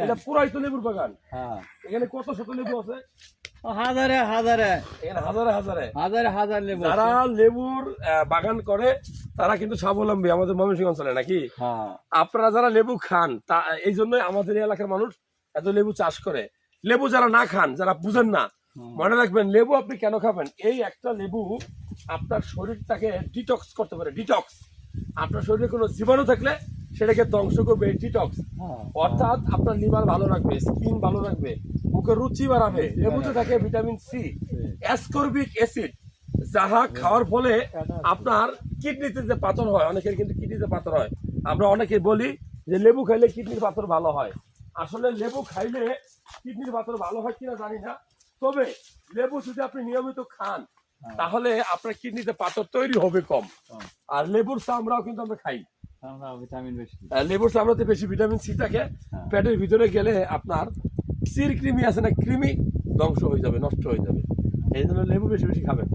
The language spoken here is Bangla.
এটা পুরাই তো লেবুর বাগান। এখানে কত শত লেবু আছে? হাজারে হাজারে এখানে হাজারে হাজারে হাজারে হাজার লেবু যারা লেবুর বাগান করে তারা কিন্তু স্বাবলম্বী আমাদের ময়মনসিংহ অঞ্চলে, নাকি? আপনারা যারা লেবু খান তা এই জন্যই আমাদের এই এলাকার মানুষ এত লেবু চাষ করে। লেবু যারা না খান, যারা বুঝেন না, মনে রাখবেন লেবু আপনি কেন খাবেন, এই একটা লেবু আপনার শরীরটাকে ডিটক্স করতে পারে। ডিটক্স, আপনার শরীরে কোনো জীবাণু থাকলে সেটাকে ধ্বংস করবে ডিটক্স। অর্থাৎ আপনার লিভার ভালো রাখবে, স্কিন ভালো রাখবে, মুখের রুচি বাড়াবে। লেবুতে থাকে ভিটামিন সি, অ্যাসকর্বিক অ্যাসিড, যাহা খাওয়ার ফলে আপনার কিডনিতে যে পাথর হয়, অনেকের কিন্তু কিডনিতে পাথর হয়, আমরা অনেকে বলি যে লেবু খাইলে কিডনির পাথর ভালো হয়। আসলে লেবু খাইলে কিডনির পাথর ভালো হয় কিনা জানি না, তবে লেবু যদি আপনি নিয়মিত খান তাহলে আপনার কিডনিতে পাথর তৈরি হবে কম। আর লেবুর চামড়াও কিন্তু আমরা খাই, ভিটামিন বেশি, লেবুর চামড়াতে বেশি ভিটামিন সি থাকে। পেটের ভিতরে গেলে আপনার সির কৃমি আছে না, কৃমি ধ্বংস হয়ে যাবে, নষ্ট হয়ে যাবে। এই জন্য লেবু বেশি বেশি খাবেন।